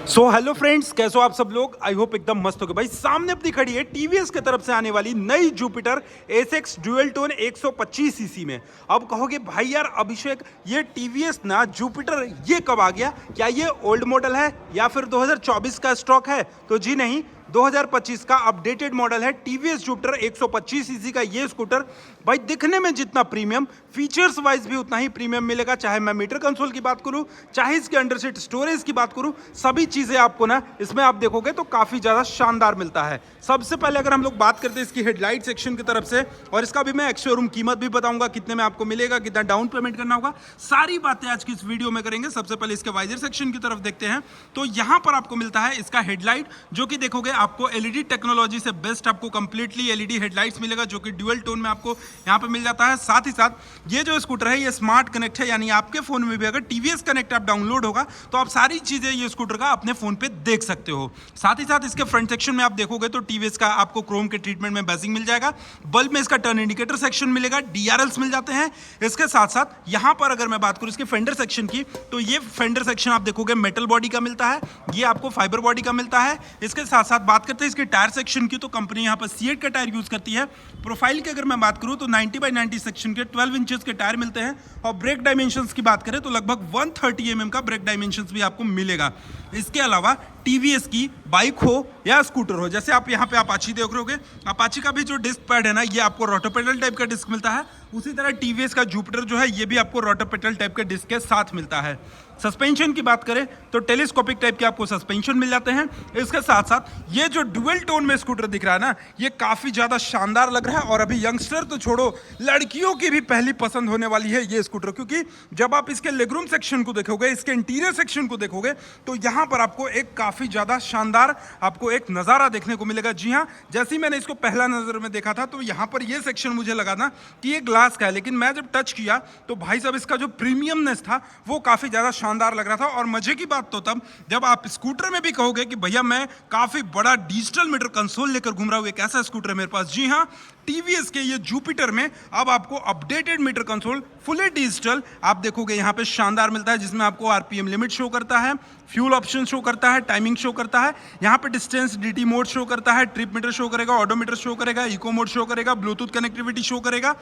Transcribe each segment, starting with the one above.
So hello friends, कैसे हो आप सब लोग। आई होप एकदम मस्त हो गए। भाई सामने अपनी खड़ी है टीवीएस की तरफ से आने वाली नई Jupiter SX dual tone 125 CC में। अब कहोगे भाई यार अभिषेक, ये टीवीएस ना जुपिटर ये कब आ गया, क्या ये ओल्ड मॉडल है या फिर 2024 का स्टॉक है? तो जी नहीं, 2025 का अपडेटेड मॉडल है टीवीएस जुपिटर 125 सीसी का ये स्कूटर। भाई दिखने में जितना प्रीमियम, फीचर्स वाइज भी उतना ही प्रीमियम मिलेगा। चाहे मैं मीटर कंसोल की बात करूं, चाहे इसके अंडर सीट स्टोरेज की बात करूं, सभी चीजें आपको ना इसमें आप देखोगे तो काफी ज्यादा शानदार मिलता है। सबसे पहले अगर हम लोग बात करते हैं इसकी हेडलाइट सेक्शन की तरफ से, और इसका भी मैं एक्स शोरूम कीमत भी बताऊंगा कितने में आपको मिलेगा, कितना डाउन पेमेंट करना होगा, सारी बातें आज की इस वीडियो में करेंगे। सबसे पहले इसके वाइजर सेक्शन की तरफ देखते हैं। तो यहां पर आपको मिलता है इसका हेडलाइट, जो कि देखोगे आपको एलईडी टेक्नोलॉजी से बेस्ट आपको कंप्लीटली एलईडी हेडलाइट्स मिलेगा, जो कि ड्यूअल टोन में आपको यहां पे मिल जाता है। साथ ही साथ ये जो स्कूटर है ये स्मार्ट कनेक्ट है, यानी आपके फोन में भी अगर टीवीएस कनेक्ट ऐप डाउनलोड होगा तो आप सारी चीजें ये स्कूटर का अपने फोन पे देख सकते हो। साथ ही साथ इसके फ्रंट सेक्शन में आप देखोगे तो टीवीएस का आपको क्रोम के ट्रीटमेंट में बैजिंग मिल जाएगा। बल्ब में इसका टर्न इंडिकेटर सेक्शन मिलेगा, डीआरएल्स मिल जाते हैं। इसके साथ साथ यहां पर अगर मैं बात करूं इसके फेंडर सेक्शन की, तो ये फेंडर सेक्शन आप देखोगे मेटल बॉडी का मिलता है, ये आपको फाइबर बॉडी का मिलता है। इसके साथ साथ बात करते हैं इसके टायर सेक्शन की, तो कंपनी यहां पर सीएट का टायर यूज करती है। प्रोफाइल की अगर मैं बात करूं तो 90x90 सेक्शन के 12 इंचेस के टायर मिलते हैं। और ब्रेक डायमेंशंस की बात करें तो लगभग 130 mm का ब्रेक डायमेंशंस भी आपको मिलेगा। इसके अलावा टीवीएस की बाइक हो या स्कूटर हो, जैसे आप यहाँ पे अपाची देख रहे होगे, अपाची का भी जो डिस्क पैड है ना, ये आपको रोटोपेडल टाइप का डिस्क मिलता है। उसी तरह टीवीएस का जुपिटर जो है ये भी आपको रोटोपेडल टाइप के डिस्क के साथ मिलता है। सस्पेंशन की बात करें तो टेलीस्कोपिक टाइप के आपको सस्पेंशन मिल जाते हैं। इसके साथ साथ ये जो डुअल टोन में स्कूटर दिख रहा है ना, ये काफी ज्यादा शानदार लग रहा है। और अभी यंगस्टर तो छोड़ो, लड़कियों की भी पहली पसंद होने वाली है ये स्कूटर, क्योंकि जब आप इसके लेगरूम सेक्शन को देखोगे, इसके इंटीरियर सेक्शन को देखोगे, तो यहाँ पर आपको एक काफी ज्यादा शानदार आपको एक नजारा देखने को मिलेगा। जी हाँ, जैसे ही मैंने इसको पहला नजर में देखा था तो यहाँ पर ये सेक्शन मुझे लगा ना कि ये ग्लास का है, लेकिन मैं जब टच किया तो भाई साहब इसका जो प्रीमियमनेस था वो काफी ज्यादा शानदार लग रहा था। और मजे की बात तो तब जब आप स्कूटर में भी कहोगे कि भैया मैं काफी बड़ा डिजिटल मीटर कंसोल लेकर घूम रहा हूं, एक ऐसा स्कूटर है मेरे पास। जी हाँ, टीवीएस के ये जुपिटर में अब आपको updated meter console fully digital आप देखोगे यहाँ पे शानदार मिलता है, जिसमें आपको आरपीएम लिमिट शो करता है, फ्यूल ऑप्शन शो करता है, टाइमिंग शो करता है, यहाँ पे डिस्टेंस डीटी मोड शो करता है, ट्रिप मीटर शो करेगा, ऑडोमीटर शो करेगा, इको मोड शो करेगा, ब्लूटूथ कनेक्टिविटी शो करेगा,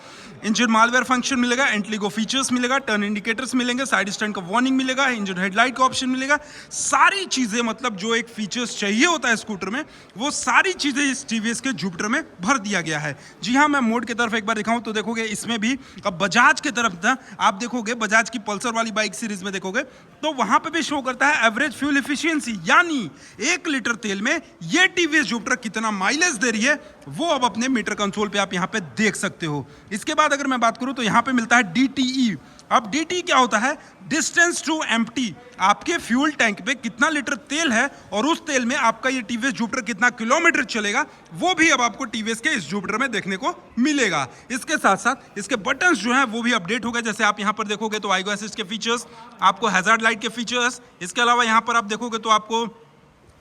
इंजन मालवेयर फंक्शन मिलेगा, एंटीगो फीचर्स मिलेगा, टर्न इंडिकेटर्स मिलेंगे, साइड स्टैंड का वार्निंग मिलेगा, इंजन हेडलाइट का ऑप्शन मिलेगा। सारी चीजें मतलब जो एक फीचर्स चाहिए होता है स्कूटर में, वो सारी चीजें इस टीवीएस के जुपिटर में भर दिया गया है। जी हाँ, मैं मोड की तरफ एक बार दिखाऊं तो देखोगे इसमें भी अब बजाज की तरफ ना आप देखोगे, बजाज की पल्सर वाली बाइक सीरीज में देखोगे तो वहां पे भी शो करता है एवरेज फ्यूल एफिशिएंसी, यानी 1 लीटर तेल में ये टीवीएस जुपिटर कितना माइलेज दे रही है वो अब अपने मीटर कंसोल पे आप यहां पे देख सकते हो। इसके बाद अगर मैं बात करूं तो यहां पे मिलता है डीटीई। अब डीटी क्या होता है? डिस्टेंस टू एम्प्टी, आपके फ्यूल टैंक पे कितना लीटर तेल है और उस तेल में आपका ये टीवीएस जुपिटर कितना किलोमीटर चलेगा, वो भी अब आपको टीवीएस के इस जुपिटर में देखने को मिलेगा। इसके साथ साथ इसके बटन्स जो हैं वो भी अपडेट हो गए। जैसे आप यहां पर देखोगे तो आईगो असिस्ट के फीचर्स, आपको हैजार्ड लाइट के फीचर्स, इसके अलावा यहां पर आप देखोगे तो आपको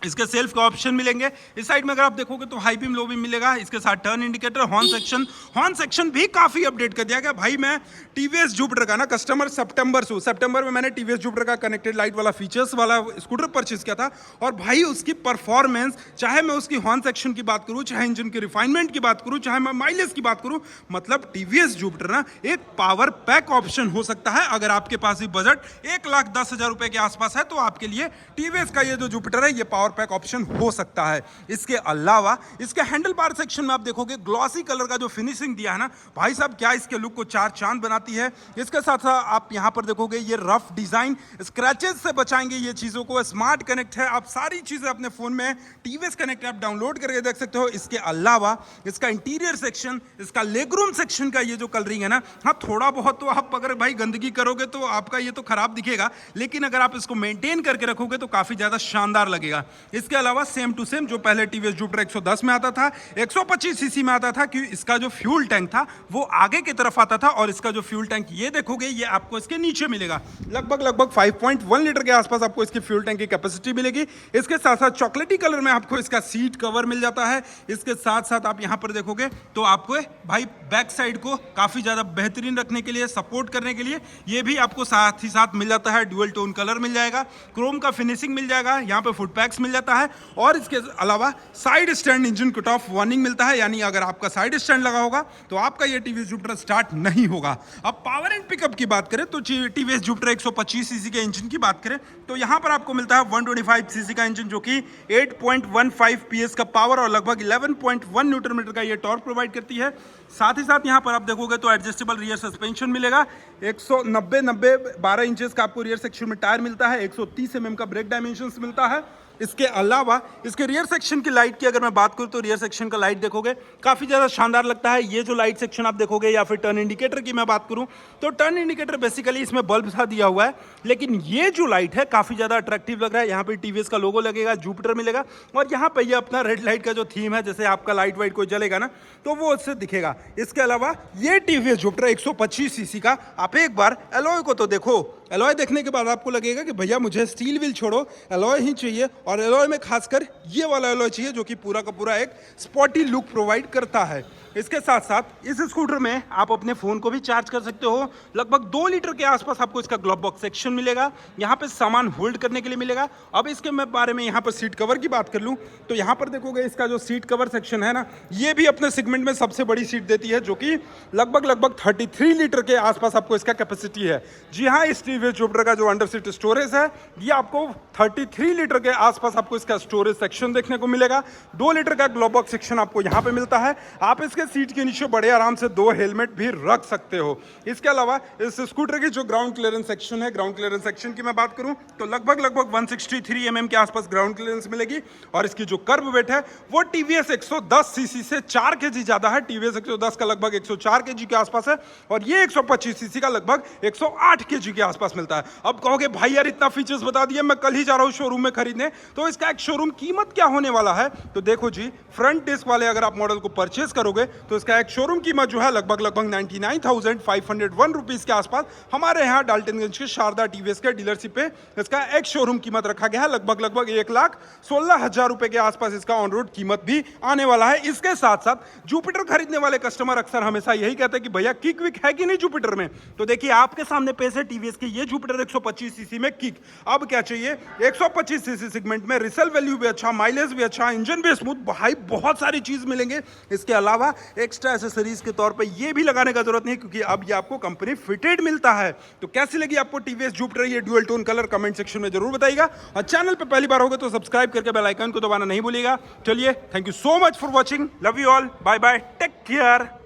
इसके सेल्फ का ऑप्शन मिलेंगे। इस साइड में अगर आप देखोगे तो हाई बीम लो बीम मिलेगा। इसके साथ टर्न इंडिकेटर, हॉर्न सेक्शन भी काफी अपडेट कर दिया गया। भाई मैं टीवीएस जुपिटर का ना कस्टमर सितंबर में मैंने टीवीएस जुपिटर का कनेक्टेड लाइट वाला फीचर्स वाला स्कूटर परचेज किया था, और भाई उसकी परफॉर्मेंस, चाहे मैं उसकी हॉर्न सेक्शन की बात करूं, चाहे इंजन की रिफाइनमेंट की बात करूं, चाहे मैं माइलेज की बात करूं, मतलब टीवीएस जुपिटर ना एक पावर पैक ऑप्शन हो सकता है। अगर आपके पास भी बजट 1,10,000 रुपए के आसपास है तो आपके लिए टीवीएस का ये जो जुपिटर है ये पावर पैक ऑप्शन हो सकता है। इसके अलावा इसके हैंडल बार सेक्शन में आप देखोगे ग्लॉसी कलर का जो फिनिशिंग दिया है ना, भाई साहब क्या इसके लुक को चार चांद बनाती है। इसके साथ साथ आप यहां पर देखोगे ये रफ डिजाइन स्क्रैचेस से बचाएंगे ये चीजों को। स्मार्ट कनेक्ट है, आप सारी चीजें अपने फोन में टीवीएस कनेक्ट ऐप डाउनलोड करके देख सकते हो। इसके अलावा इसका इंटीरियर सेक्शन, इसका लेगरूम सेक्शन का ये जो कलरिंग है ना, हाँ थोड़ा बहुत तो आप अगर भाई गंदगी करोगे तो आपका ये तो खराब दिखेगा, लेकिन अगर आप इसको मेंटेन करके रखोगे तो काफी ज्यादा शानदार लगेगा। इसके अलावा सेम टू सेम जो पहले टीवीएस जुपिटर 110 में आता था, 125 सीसी में आता था, कि इसका जो फ्यूल टैंक था वो आगे की तरफ आता था, और इसका जो फ्यूल टैंक ये देखोगे ये आपको इसके नीचे मिलेगा। लगभग 5.1 लीटर के आसपास आपको इसके फ्यूल टैंक की कैपेसिटी मिलेगी। इसके साथ साथ चॉकलेटी कलर में आपको इसका सीट कवर मिल जाता है। इसके साथ साथ आप यहां पर देखोगे तो आपको भाई बैक साइड को काफी ज्यादा बेहतरीन रखने के लिए, सपोर्ट करने के लिए ये भी आपको साथ ही साथ मिल जाता है। ड्यूअल टोन कलर मिल जाएगा, क्रोम का फिनिशिंग मिल जाएगा, यहाँ पे फुट पैक्स मिल जाता है, और इसके अलावा side stand engine cut off warning मिलता है, यानी अगर आपका साइड स्टैंड लगा होगा तो आपका ये टीवीएस जुपिटर स्टार्ट नहीं होगा। अब पावर एंड पिकअप की बात करें तो टीवीएस जुपिटर 125 सीसी के इंजन की बात करें तो यहाँ पर आपको मिलता है 125 सीसी का इंजन, जो कि 8.15 पीएस का पावर और लगभग 11.1 न्यूटन मीटर का ये टॉर्क प्रोवाइड करती है। साथ ही साथ यहाँ पर आप देखोगे तो एडजस्टेबल रियर सस्पेंशन मिलेगा। 12 इंचेस का आपको रियर सेक्शन में टायर मिलता है, 130 mm का ब्रेक डायमेंशंस मिलता है। इसके अलावा इसके रियर सेक्शन की लाइट की अगर मैं बात करूं तो रियर सेक्शन का लाइट देखोगे काफी ज्यादा शानदार लगता है। ये जो लाइट सेक्शन आप देखोगे, या फिर टर्न इंडिकेटर की मैं बात करूं तो टर्न इंडिकेटर बेसिकली इसमें बल्ब सा दिया हुआ है, लेकिन ये जो लाइट है काफी ज्यादा अट्रैक्टिव लग रहा है। यहाँ पे टीवीएस का लोगो लगेगा, जुपिटर मिलेगा, और यहाँ पे ये अपना रेड लाइट का जो थीम है, जैसे आपका लाइट वाइट कोई जलेगा ना तो वो उससे दिखेगा। इसके अलावा ये टीवीएस जुपिटर 125 सीसी का आप एक बार एलॉय को तो देखो, एलॉय देखने के बाद आपको लगेगा कि भैया मुझे स्टील व्हील छोड़ो, एलॉय ही चाहिए, और एलॉय में खासकर ये वाला एलॉय चाहिए जो कि पूरा का पूरा एक स्पॉटी लुक प्रोवाइड करता है। इसके साथ साथ इस स्कूटर में आप अपने फोन को भी चार्ज कर सकते हो। लगभग 2 लीटर के आसपास आपको इसका ग्लोव बॉक्स सेक्शन मिलेगा, यहाँ पे सामान होल्ड करने के लिए मिलेगा। अब इसके मैं बारे में यहाँ पर सीट कवर की बात कर लूँ तो यहाँ पर देखोगे इसका जो सीट कवर सेक्शन है ना, ये भी अपने सेगमेंट में सबसे बड़ी सीट देती है, जो कि लगभग 33 लीटर के आसपास आपको इसका कैपेसिटी है। जी हाँ, इस टीवीएस जुपिटर का जो अंडर सीट स्टोरेज है ये आपको 33 लीटर के आसपास आपको इसका स्टोरेज सेक्शन देखने को मिलेगा। 2 लीटर का ग्लोव बॉक्स सेक्शन आपको यहाँ पे मिलता है। आप इसके सीट के नीचे बड़े आराम से 2 हेलमेट भी रख सकते हो। इसके अलावा इस स्कूटर की जो ग्राउंड क्लियरेंस सेक्शन है, ग्राउंड क्लियरेंस सेक्शन की मैं बात करूं तो लगभग 163 mm के आसपास ग्राउंड क्लियरेंस मिलेगी, और इसकी जो कर्ब वेट है वो टीवीएस 110 सीसी से 4 kg ज्यादा है। टीवीएस 110 का लगभग 104 kg के आसपास है, और ये 125 सीसी का लगभग 108 kg के आसपास मिलता है। अब कहोगे भाई यार इतना फीचर्स बता दिए, मैं कल ही जा रहा हूं शोरूम में खरीदने, तो इसका एक शोरूम कीमत क्या होने वाला है? तो देखो जी, फ्रंट डिस्क वाले अगर आप मॉडल को परचेज करोगे तो इसका एक शोरूम कीमत जो है लगभग 99,501 रुपीज के आसपास हमारे यहाँ डाल्टनगंज के शारदा टीवीएस के डीलरशिप पे इसका एक शोरूम कीमत रखा गया है। लगभग 1,16,000 रुपए के आसपास इसका ऑन रोड कीमत भी आने वाला है। इसके साथ साथ जुपिटर खरीदने वाले कस्टमर अक्सर हमेशा यही कहते हैं कि भैया किक विक है कि नहीं जुपिटर में, तो देखिए आपके सामने पेश है टीवीएस के ये जुपिटर 125 सीसी में किक। अब क्या चाहिए, 125 सीसी सेगमेंट में रिसेल वैल्यू भी अच्छा, माइलेज भी अच्छा, इंजन भी स्मूथ, भाई बहुत सारी चीज मिलेंगे। इसके अलावा एक्स्ट्रा एसेसरीज के तौर पे ये भी लगाने का जरूरत नहीं, क्योंकि अब ये आपको कंपनी फिटेड मिलता है। तो कैसी लगी आपको टीवीएस जुपिटर ये dual tone colour, comment section में जरूर बताइएगा, और चैनल पे पहली बार होगा तो सब्सक्राइब करके बेल आइकन को दबाना नहीं भूलिएगा। चलिए, thank you so much for watching, love you all, bye bye, take care.